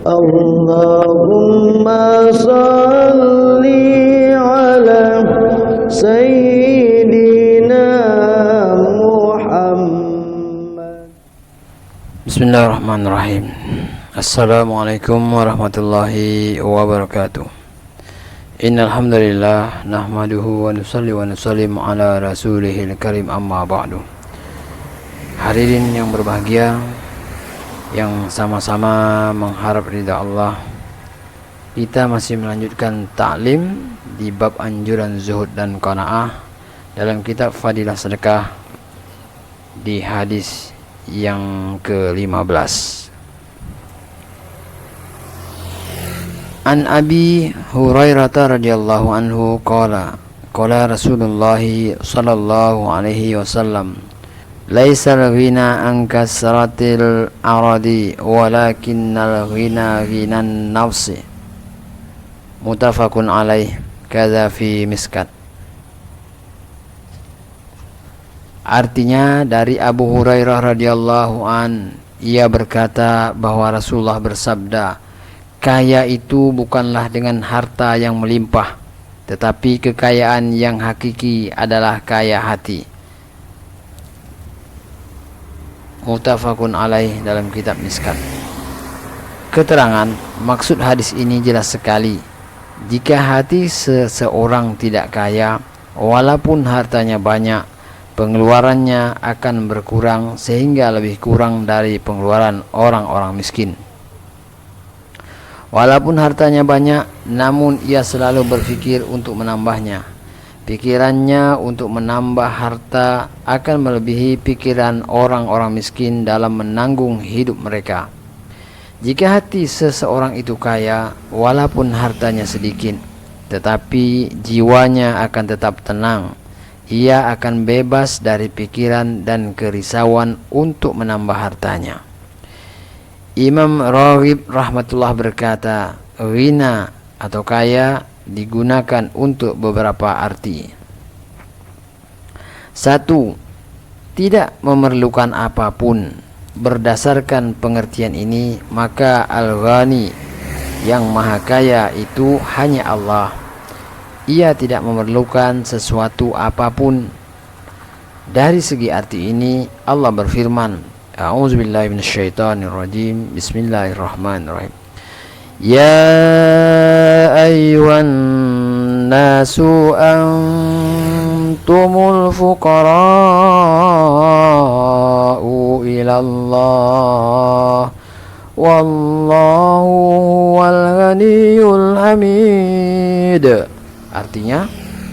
Allahumma salli ala Sayyidina Muhammad. Bismillahirrahmanirrahim. Assalamualaikum warahmatullahi wabarakatuh. Innal hamdalillah nahmaduhu wa nusalli wa nusallim ala rasulihil karim, amma ba'du. Hadirin yang berbahagia, yang sama-sama mengharap ridha Allah, kita masih melanjutkan ta'lim di bab anjuran zuhud dan qanaah dalam kitab Fadilah Sedekah di hadis yang ke-15. An Abi Hurairah radhiyallahu anhu qala Rasulullah sallallahu alaihi wasallam, laisal ghina an kasratil aradi walakinnal ghina ghinan nafsi. Muttafaqun alaih, kadza fi miskat. Artinya dari Abu Hurairah radhiyallahu an, ia berkata bahwa Rasulullah bersabda, kaya itu bukanlah dengan harta yang melimpah, tetapi kekayaan yang hakiki adalah kaya hati. Muttafaqun alaih dalam kitab Miskat. Keterangan maksud hadis ini jelas sekali. Jika hati seseorang tidak kaya, walaupun hartanya banyak, pengeluarannya akan berkurang sehingga lebih kurang dari pengeluaran orang-orang miskin. Walaupun hartanya banyak, namun ia selalu berpikir untuk menambahnya. Pikirannya untuk menambah harta akan melebihi pikiran orang-orang miskin dalam menanggung hidup mereka. Jika hati seseorang itu kaya, walaupun hartanya sedikit, tetapi jiwanya akan tetap tenang. Ia akan bebas dari pikiran dan kerisauan untuk menambah hartanya. Imam Raghib rahmatullah berkata, ghina atau kaya digunakan untuk beberapa arti. 1. Tidak memerlukan apapun. Berdasarkan pengertian ini, maka Al-Ghani, yang maha kaya itu hanya Allah. Ia tidak memerlukan sesuatu apapun. Dari segi arti ini, Allah berfirman, A'udzubillahi minasyaitonirrajim, Bismillahirrahmanirrahim. Ya ayyuhan nasu antumul fuqara'u ilallah wallahu wal ghaniyyul hamid. Artinya,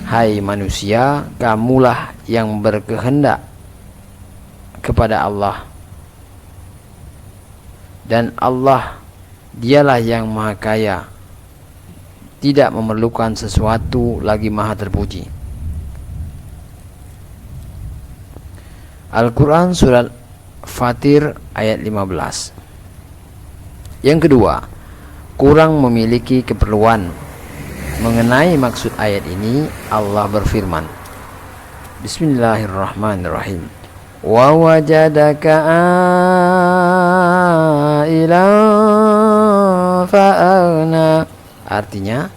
hai manusia, kamulah yang berkehendak kepada Allah, dan Allah dialah yang maha kaya, tidak memerlukan sesuatu lagi maha terpuji. Al-Quran surat Fatir ayat 15. Yang kedua, kurang memiliki keperluan. Mengenai maksud ayat ini, Allah berfirman, Bismillahirrahmanirrahim, wa wajadaka ailan fa'aghna. Artinya,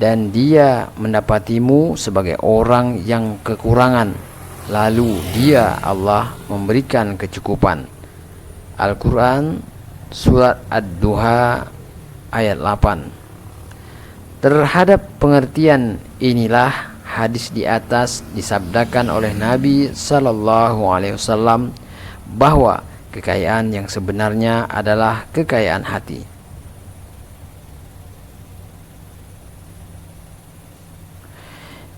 dan dia mendapatimu sebagai orang yang kekurangan, lalu dia Allah memberikan kecukupan. Al-Quran surat Ad-Duha ayat 8. Terhadap pengertian inilah hadis di atas disabdakan oleh Nabi sallallahu alaihi wasallam bahwa kekayaan yang sebenarnya adalah kekayaan hati.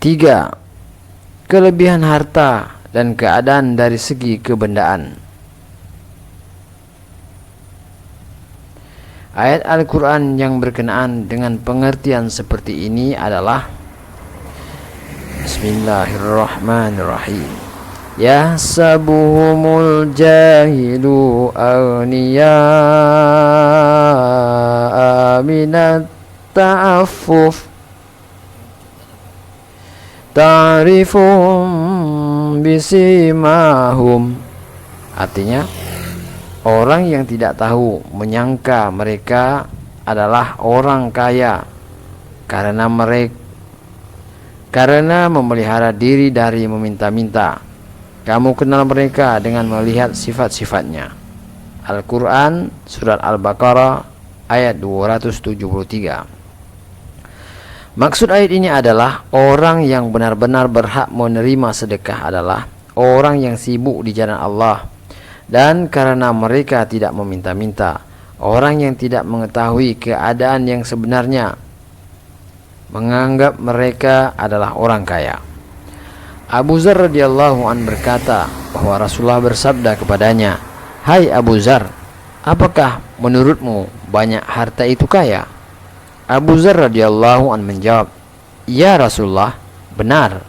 Tiga, kelebihan harta dan keadaan dari segi kebendaan. Ayat Al-Quran yang berkenaan dengan pengertian seperti ini adalah Bismillahirrahmanirrahim. Yahsabuhumul jahilu aghniya'a minat ta'affuf ta'rifuhum bisimahum. Artinya, orang yang tidak tahu menyangka mereka adalah orang kaya karena memelihara diri dari meminta-minta. Kamu kenal mereka dengan melihat sifat-sifatnya. Al-Quran Surat Al-Baqarah ayat 273. Maksud ayat ini adalah orang yang benar-benar berhak menerima sedekah adalah orang yang sibuk di jalan Allah, dan karena mereka tidak meminta-minta. Orang yang tidak mengetahui keadaan yang sebenarnya menganggap mereka adalah orang kaya. Abu Zar radhiyallahu an berkata bahwa Rasulullah bersabda kepadanya, "Hai Abu Zar, apakah menurutmu banyak harta itu kaya?" Abu Zar radhiyallahu an menjawab, "Ya Rasulullah, benar."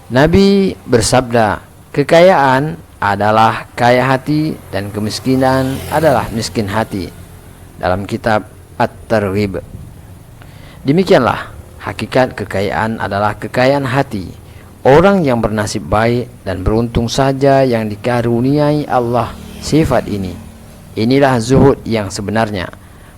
Nabi bersabda, "Kekayaan adalah kaya hati dan kemiskinan adalah miskin hati." Dalam kitab At-Targhib. Demikianlah hakikat kekayaan adalah kekayaan hati. Orang yang bernasib baik dan beruntung saja yang dikaruniai Allah sifat ini. Inilah zuhud yang sebenarnya.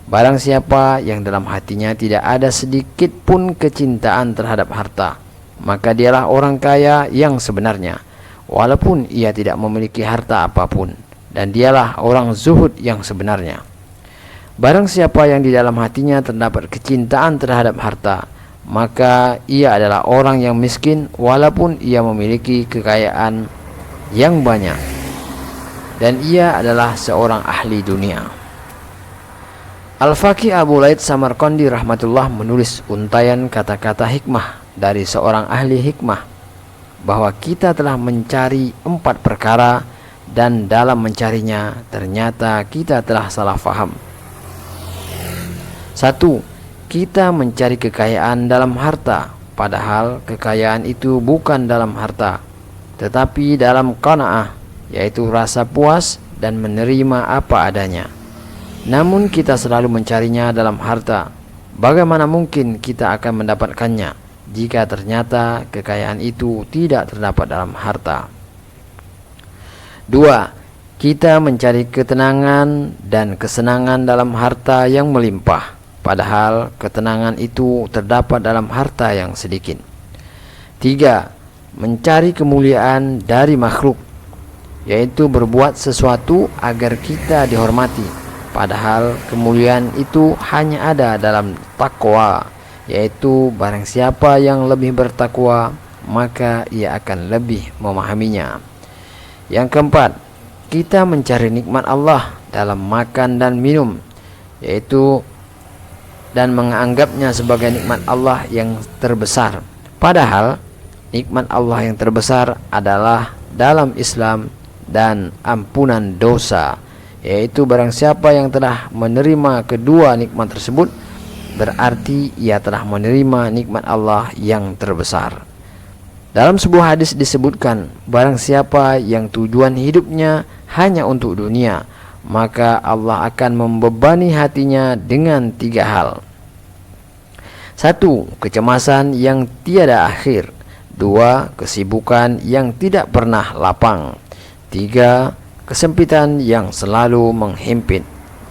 Barang siapa yang dalam hatinya tidak ada sedikit pun kecintaan terhadap harta, maka dialah orang kaya yang sebenarnya, walaupun ia tidak memiliki harta apapun, dan dialah orang zuhud yang sebenarnya. Barang siapa yang di dalam hatinya terdapat kecintaan terhadap harta, maka ia adalah orang yang miskin walaupun ia memiliki kekayaan yang banyak, dan ia adalah seorang ahli dunia. Al-Faqih Abu Laid Samarqandi rahmatullah menulis untaian kata-kata hikmah dari seorang ahli hikmah, bahwa kita telah mencari 4 perkara dan dalam mencarinya ternyata kita telah salah faham. 1. Kita mencari kekayaan dalam harta, padahal kekayaan itu bukan dalam harta, tetapi dalam qanaah, yaitu rasa puas dan menerima apa adanya. Namun kita selalu mencarinya dalam harta. Bagaimana mungkin kita akan mendapatkannya jika ternyata kekayaan itu tidak terdapat dalam harta? 2. Kita mencari ketenangan dan kesenangan dalam harta yang melimpah, padahal ketenangan itu terdapat dalam harta yang sedikit. 3. Mencari kemuliaan dari makhluk, yaitu berbuat sesuatu agar kita dihormati, padahal kemuliaan itu hanya ada dalam takwa, yaitu barang siapa yang lebih bertakwa maka ia akan lebih memahaminya. Yang keempat, kita mencari nikmat Allah dalam makan dan minum, yaitu dan menganggapnya sebagai nikmat Allah yang terbesar, padahal nikmat Allah yang terbesar adalah dalam Islam dan ampunan dosa, yaitu barang siapa yang telah menerima kedua nikmat tersebut, berarti ia telah menerima nikmat Allah yang terbesar. Dalam sebuah hadis disebutkan, barang siapa yang tujuan hidupnya hanya untuk dunia, maka Allah akan membebani hatinya dengan 3 hal. 1. Kecemasan yang tiada akhir. 2. Kesibukan yang tidak pernah lapang. 3. Kesempitan yang selalu menghimpit.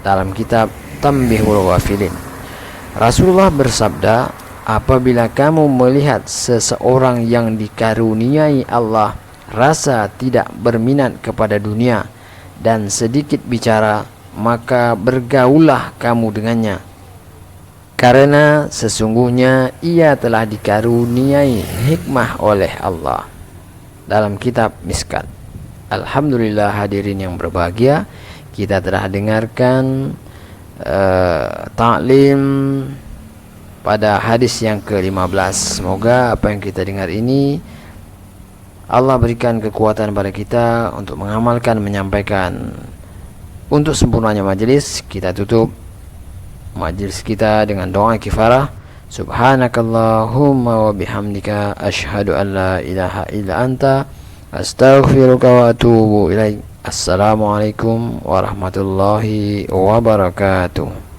Dalam kitab Tanbihul Ghafilin, Rasulullah bersabda, apabila kamu melihat seseorang yang dikaruniai Allah rasa tidak berminat kepada dunia dan sedikit bicara, maka bergaullah kamu dengannya, karena sesungguhnya ia telah dikaruniai hikmah oleh Allah. Dalam kitab Miskat. Alhamdulillah hadirin yang berbahagia, kita telah dengarkan ta'lim pada hadis yang ke-15. Semoga apa yang kita dengar ini Allah berikan kekuatan pada kita untuk mengamalkan, menyampaikan. Untuk sempurnanya majelis, kita tutup majelis kita dengan doa kifarah. Subhanakallahumma wa bihamdika asyhadu an la ilaha illa anta astaghfiruka wa atubu ilaik. Assalamualaikum warahmatullahi wabarakatuh.